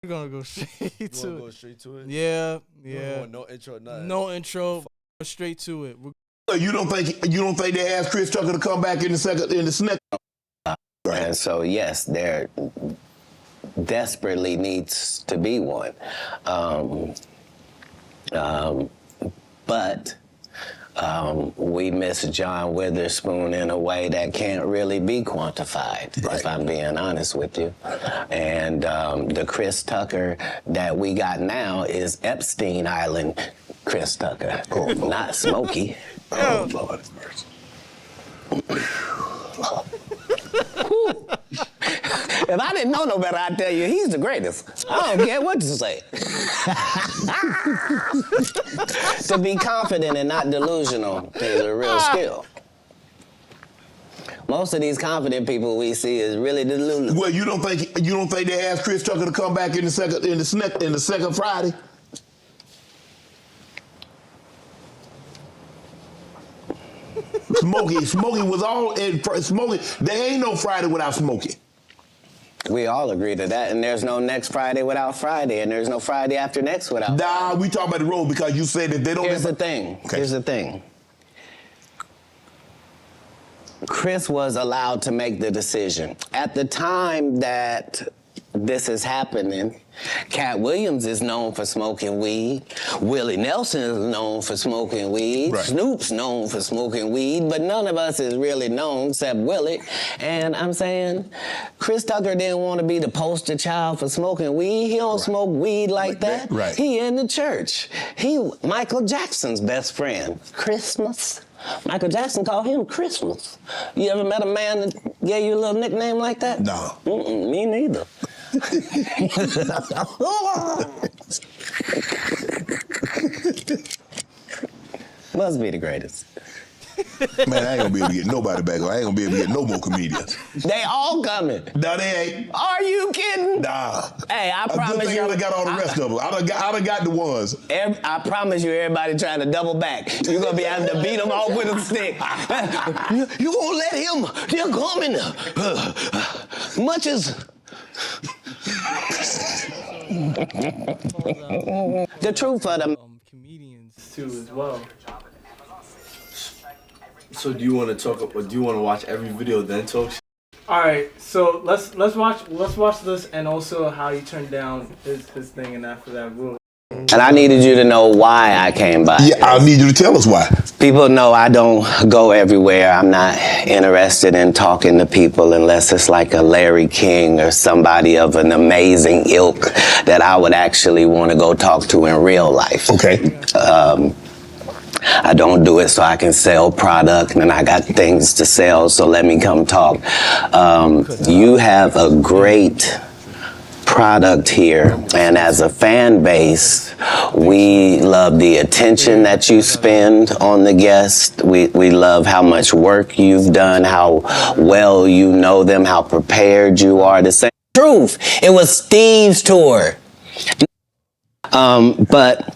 We're gonna go straight You to wanna it. go straight to it? Yeah, You don't yeah. want no intro, nothing. No intro. Straight to it. You don't think they asked Chris Tucker to come back in the second? And so, yes, there desperately needs to be one. But we miss John Witherspoon in a way that can't really be quantified, if I'm being honest with you. And the Chris Tucker that we got now is Epstein Island Chris Tucker, not Smokey. Oh, Lord have mercy. If I didn't know no better, I'd tell you he's the greatest. I don't care what you say. To be confident and not delusional is a real skill. Most of these confident people we see is really delusional. Well, you don't think they asked Chris Tucker to come back in the second Friday? Smokey was all in. Smokey, there ain't no Friday without Smokey. We all agree to that, and there's no next Friday without Friday, and there's no Friday after next without Friday. Nah, we talk about the road because you said that they don't. Here's the thing. Okay. Here's the thing. Chris was allowed to make the decision. At the time that this is happening, Katt Williams is known for smoking weed. Willie Nelson is known for smoking weed. Right. Snoop's known for smoking weed, but none of us is really known except Willie. And I'm saying, Chris Tucker didn't want to be the poster child for smoking weed. He don't smoke weed like that. Right. He in the church. He Michael Jackson's best friend. Christmas. Michael Jackson called him Christmas. You ever met a man that gave you a little nickname like that? No. Me neither. Must be the greatest. Man, I ain't gonna be able to get nobody back. I ain't gonna be able to get no more comedians. They all coming. No, they ain't. Are you kidding? Nah. Hey, I A promise good thing you. I done got all the rest of them. I done got the ones. I promise you, everybody trying to double back. You're gonna be having to beat them off with a stick. You gonna let him? They're coming. Much as. The truth of them. Comedians too as well. So do you want to talk, or do you want to watch every video then talk? All right, so let's watch this, and also how he turned down his thing, and after that we'll. And I needed you to know why I came by. Yeah, I need you to tell us why. People know I don't go everywhere. I'm not interested in talking to people unless it's like a Larry King or somebody of an amazing ilk that I would actually want to go talk to in real life. Okay. I don't do it so I can sell product, and I got things to sell, so let me come talk. You have a great product here, and as a fan base, we love the attention that you spend on the guests. We love how much work you've done, how well you know them, how prepared you are to say the truth. It was Steve's tour. But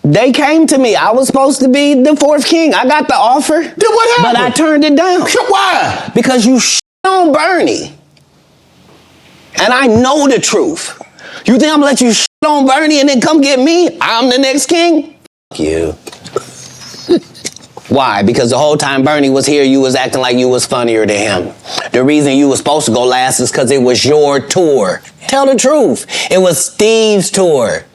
they came to me. I was supposed to be the fourth king. I got the offer. Then what happened? But I turned it down. Why? Because you on Bernie. And I know the truth. You think I'm gonna let you on Bernie and then come get me? I'm the next king? Fuck you. Why? Because the whole time Bernie was here, you was acting like you was funnier than him. The reason you was supposed to go last is because it was your tour. Tell the truth. It was Steve's tour.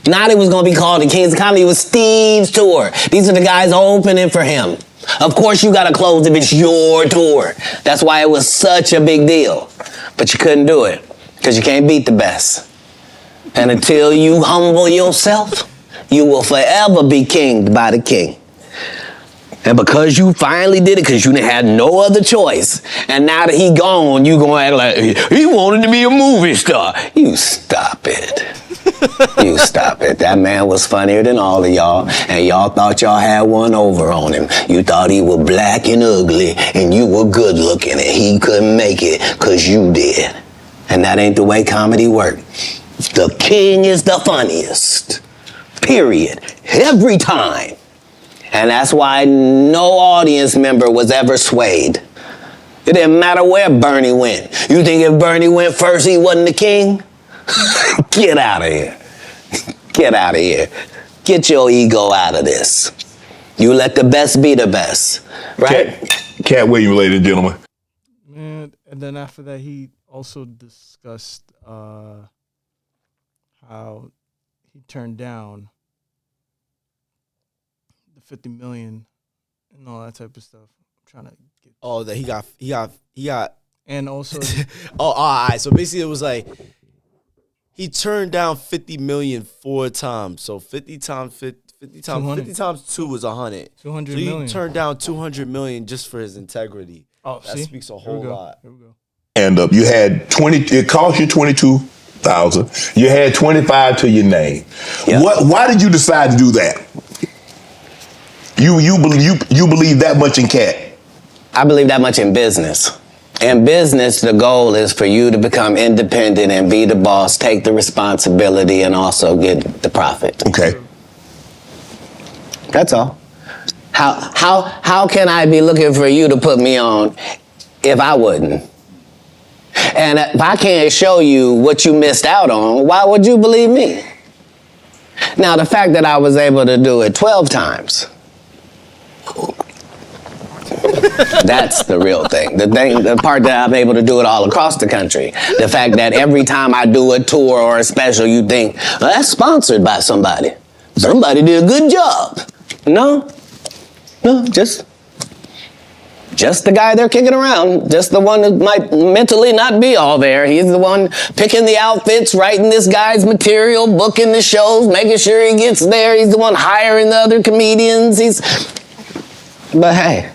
Not it was going to be called the Kings of Comedy. It was Steve's tour. These are the guys opening for him. Of course you got to close if it's your tour. That's why it was such a big deal. But you couldn't do it because you can't beat the best. And until you humble yourself, you will forever be kinged by the king. And because you finally did it, because you didn't have no other choice, and now that he gone, you gonna act like he wanted to be a movie star. You stop it. You stop it. That man was funnier than all of y'all, and y'all thought y'all had one over on him. You thought he was black and ugly, and you were good looking, and he couldn't make it because you did. And that ain't the way comedy works. The king is the funniest. Period. Every time. And that's why no audience member was ever swayed. It didn't matter where Bernie went. You think if Bernie went first, he wasn't the king? Get out of here. Get out of here. Get your ego out of this. You let the best be the best, right? Katt William, ladies and gentlemen. And then after that, he also discussed how he turned down the 50 million and all that type of stuff. I'm trying to get. Oh, that he got. And also, all right. So basically, it was like he turned down 50 million 4 times. So 50 times 50 times 2 is 100. 200 so he million. turned down 200 million just for his integrity. Oh, that see? speaks a whole lot. Here we go. And you had 20. It cost you 22,000. You had 25 to your name. Yeah. Why did you decide to do that? You believe that much in Katt? I believe that much in business. In business, the goal is for you to become independent and be the boss, take the responsibility, and also get the profit. Okay. That's all. How can I be looking for you to put me on if I wouldn't? And if I can't show you what you missed out on, why would you believe me? Now, the fact that I was able to do it 12 times, that's the real thing. The part that I'm able to do it all across the country. The fact that every time I do a tour or a special, you think, well, that's sponsored by somebody. Somebody did a good job. No, just the guy they're kicking around. Just the one that might mentally not be all there. He's the one picking the outfits, writing this guy's material, booking the shows, making sure he gets there. He's the one hiring the other comedians. But hey,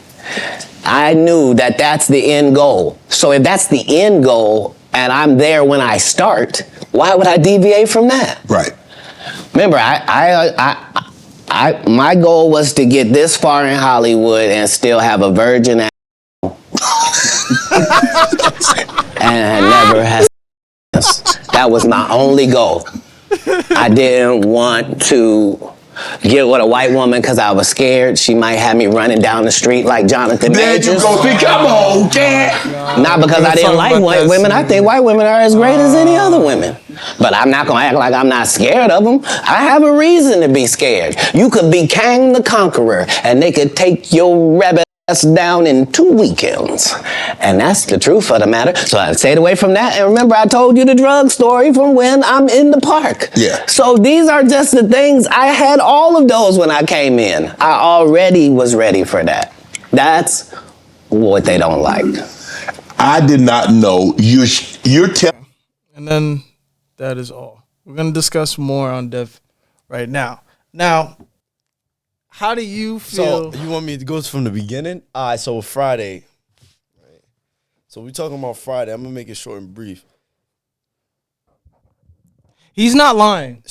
I knew that that's the end goal. So if that's the end goal and I'm there when I start, why would I deviate from that? Right. Remember, my goal was to get this far in Hollywood and still have a virgin and I never had sex. That was my only goal. I didn't want to get with a white woman because I was scared she might have me running down the street like Jonathan There Majors. you go. See, come on, Katt. Not because I didn't like white women. I think white women are as great as any other women. But I'm not going to act like I'm not scared of them. I have a reason to be scared. You could be Kang the Conqueror, and they could take your rabbit ass down in 2 weekends. And that's the truth of the matter. So I stayed away from that. And remember, I told you the drug story from when I'm in the park. Yeah. So these are just the things. I had all of those when I came in. I already was ready for that. That's what they don't like. I did not know you're telling. And then that is all. We're going to discuss more on Dev right now. Now, how do you feel? So you want me to go from the beginning? All right, so Friday. Right. So we're talking about Friday. I'm going to make it short and brief. He's not lying.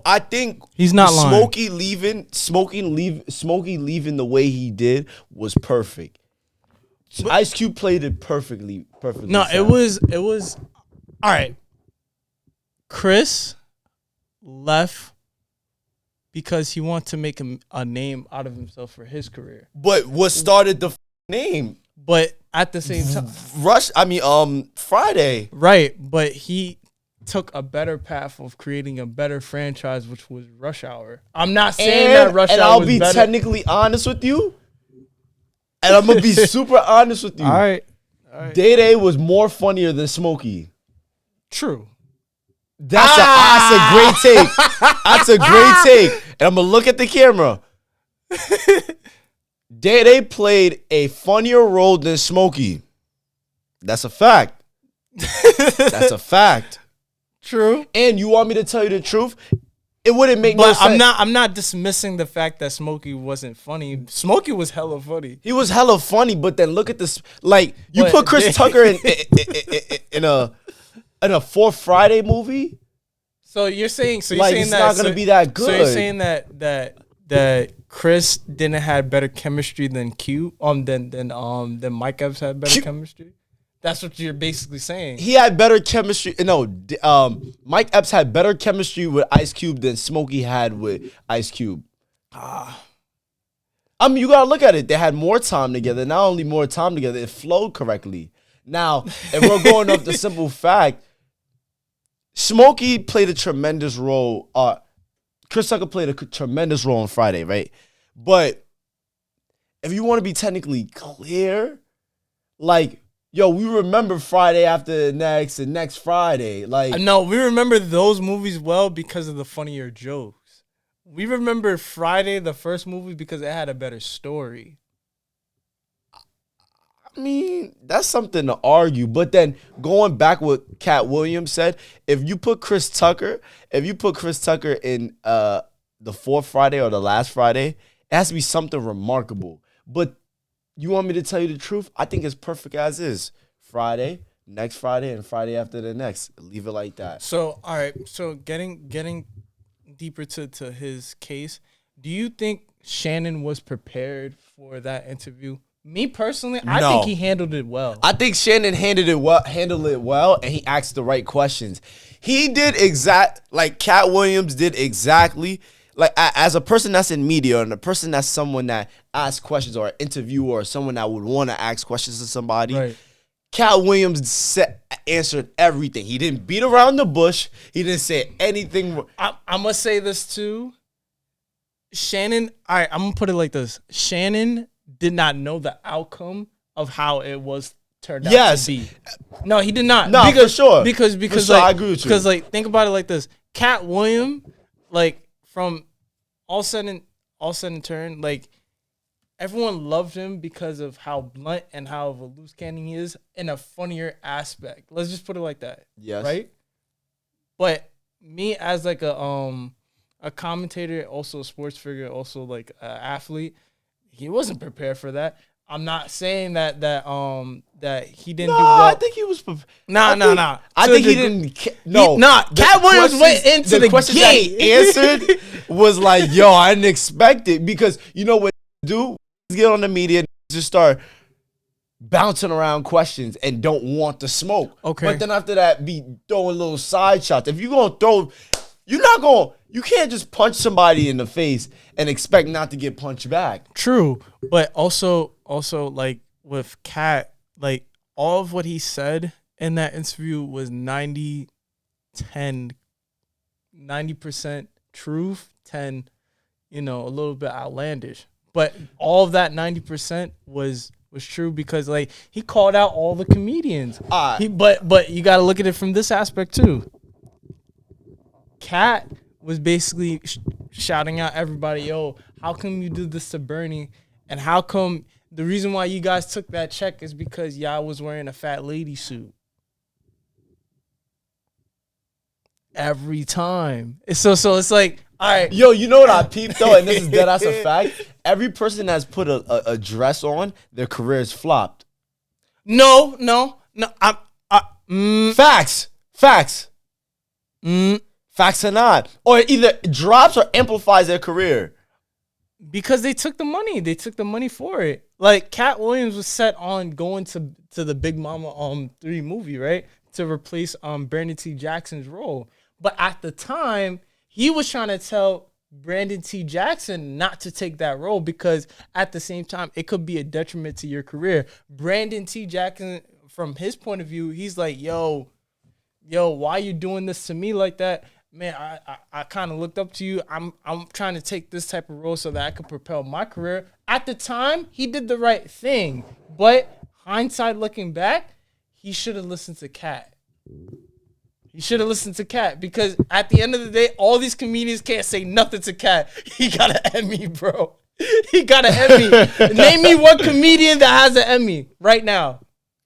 I think He's not lying. Smokey leaving the way he did was perfect. Ice Cube played it perfectly. No, it was all right. Chris left because he wanted to make a name out of himself for his career. But what started the name? But at the same time, Friday. right? But he took a better path of creating a better franchise, which was Rush Hour. I'm not saying that Rush Hour was better. And I'll be technically honest with you. And I'm gonna be super honest with you. All right. Day was more funnier than Smokey. True. That's a great take. That's a great take. And I'm gonna look at the camera. Day played a funnier role than Smokey. That's a fact. That's a fact. True. And you want me to tell you the truth? It wouldn't make no sense. I'm not dismissing the fact that Smokey wasn't funny. Smokey was hella funny. He was hella funny, but then look at this. Like, you put Chris Tucker in a Fourth Friday movie. So you're saying it's not gonna be that good. So you're saying that Chris didn't have better chemistry than Q than Mike Epps had better chemistry? That's what you're basically saying. He had better chemistry. No, Mike Epps had better chemistry with Ice Cube than Smokey had with Ice Cube. I mean, you gotta look at it. They had more time together. Not only more time together, it flowed correctly. Now, if we're going off the simple fact, Smokey played a tremendous role. Chris Tucker played a tremendous role on Friday, right? But if you want to be technically clear, like, yo, we remember Friday after the next and next Friday. Like, no, we remember those movies well because of the funnier jokes. We remember Friday, the first movie, because it had a better story. I mean, that's something to argue. But then going back what Katt Williams said, if you put Chris Tucker in the fourth Friday or the last Friday, it has to be something remarkable. But you want me to tell you the truth? I think it's perfect as is. Friday, next Friday, and Friday after the next. Leave it like that. So, all right. So, getting deeper to his case, do you think Shannon was prepared for that interview? Me personally, I No. think he handled it well. I think Shannon handled it well, and he asked the right questions. He did like Katt Williams did exactly. Like, as a person that's in media and a person that's someone that asks questions or an interviewer or someone that would want to ask questions to somebody, Right. Katt Williams answered everything. He didn't beat around the bush. He didn't say anything. I'm going to say this too. Shannon, all right, I'm going to put it like this. Shannon did not know the outcome of how it was turned out to be. No, he did not. No, for sure. Because For sure, like, I agree with you. Because, like, think about it like this. Katt Williams, like, from all said and turned, like, everyone loved him because of how blunt and how of a loose cannon he is in a funnier aspect. Let's just put it like that. Yes. Right? But me as like a commentator, also a sports figure, also like an athlete, he wasn't prepared for that. I'm not saying that he didn't do well. I think he was. Nah. I think he didn't. Katt Williams went into the questions gate. that he answered was like, yo, I didn't expect it, because you know what they do? Get on the media and just start bouncing around questions and don't want to smoke. Okay. But then after that, be throwing little side shots. If you're gonna throw, you can't just punch somebody in the face and expect not to get punched back. True, but also like with Katt, like all of what he said in that interview was 90% truth, 10, a little bit outlandish. But all of that 90% was true because like he called out all the comedians. But you got to look at it from this aspect too. Katt was basically shouting out everybody, yo, how come you did this to Bernie? And how come the reason why you guys took that check is because y'all was wearing a fat lady suit. Every time. So it's like, all right. Yo, you know what I peeped though, and this is dead ass a fact. Every person that's put a dress on, their career is flopped. No. Facts. Facts or not. Or either drops or amplifies their career. Because they took the money. They took the money for it. Like, Katt Williams was set on going to the Big Mama 3 movie, right? To replace Brandon T. Jackson's role. But at the time, he was trying to tell Brandon T. Jackson not to take that role because at the same time, it could be a detriment to your career. Brandon T. Jackson, from his point of view, he's like, yo, why you doing this to me like that? Man, I kind of looked up to you. I'm trying to take this type of role so that I could propel my career. At the time, he did the right thing. But hindsight looking back, he should have listened to Katt. He should have listened to Katt because at the end of the day, all these comedians can't say nothing to Katt. He got an Emmy, bro. He got an Emmy. Name me one comedian that has an Emmy right now.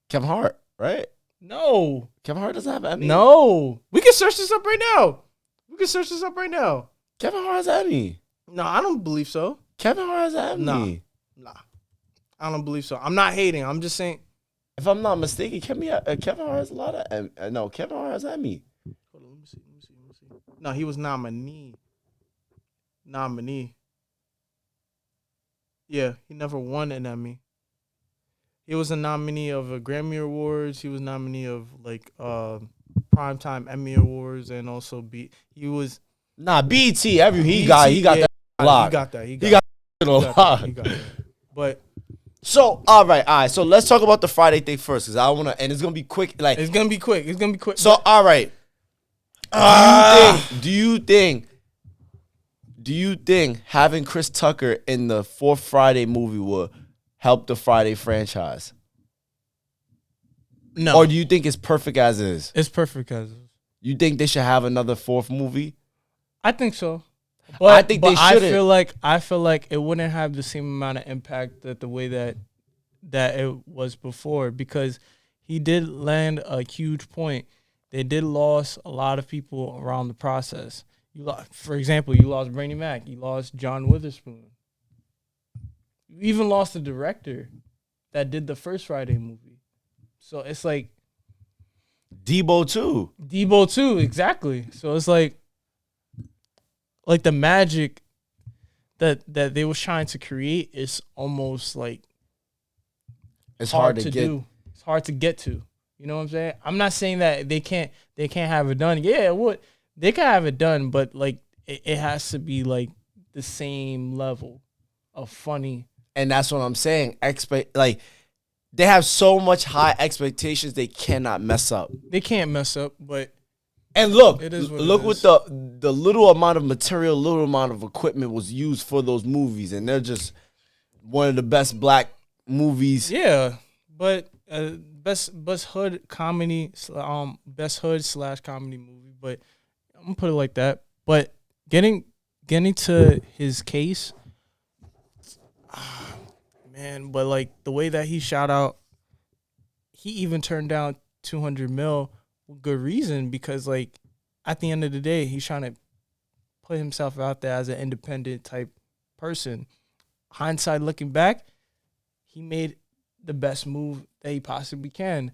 Kevin Hart, right? No. Kevin Hart doesn't have an Emmy. No. We can search this up right now. Kevin Hart has an Emmy. No, I don't believe so. Kevin Hart has an Emmy. Nah. I don't believe so. I'm not hating. I'm just saying. If I'm not mistaken, Kevin Hart has a lot of no, Kevin Hart has an Emmy. Hold on, let me see. No, he was nominee. Yeah, he never won an Emmy. He was a nominee of a Grammy Awards. He was nominee of like Primetime Emmy Awards, and also he was BET. He got that locked. He got that. But so all right. So let's talk about the Friday thing first, because I want to, and it's gonna be quick. Like it's gonna be quick. So all right, Do you think having Chris Tucker in the fourth Friday movie will help the Friday franchise? No. Or do you think it's perfect as is? It's perfect as is. You think they should have another fourth movie? I think so. But, I think they shouldn't. I feel like it wouldn't have the same amount of impact that the way that it was before, because he did land a huge point. They did lose a lot of people around the process. For example, you lost Bernie Mac. You lost John Witherspoon. You even lost the director that did the first Friday movie. So it's like Debo too, exactly. So it's like the magic that they was trying to create is almost like it's hard to get. do. It's hard to get to. You know what I'm saying? I'm not saying that they can't have it done. Yeah, they can have it done, but like it has to be like the same level of funny. And that's what I'm saying. They have so much high expectations they cannot mess up. They can't mess up, but and look, it is what look it what is. the little amount of material, little amount of equipment was used for those movies, and they're just one of the best black movies. Yeah, but best hood comedy, best hood / comedy movie. But I'm gonna put it like that. But getting to his case, man. But like the way that he shot out, he even turned down $200 million with good reason, because like at the end of the day, he's trying to put himself out there as an independent type person. Hindsight looking back, he made the best move that he possibly can.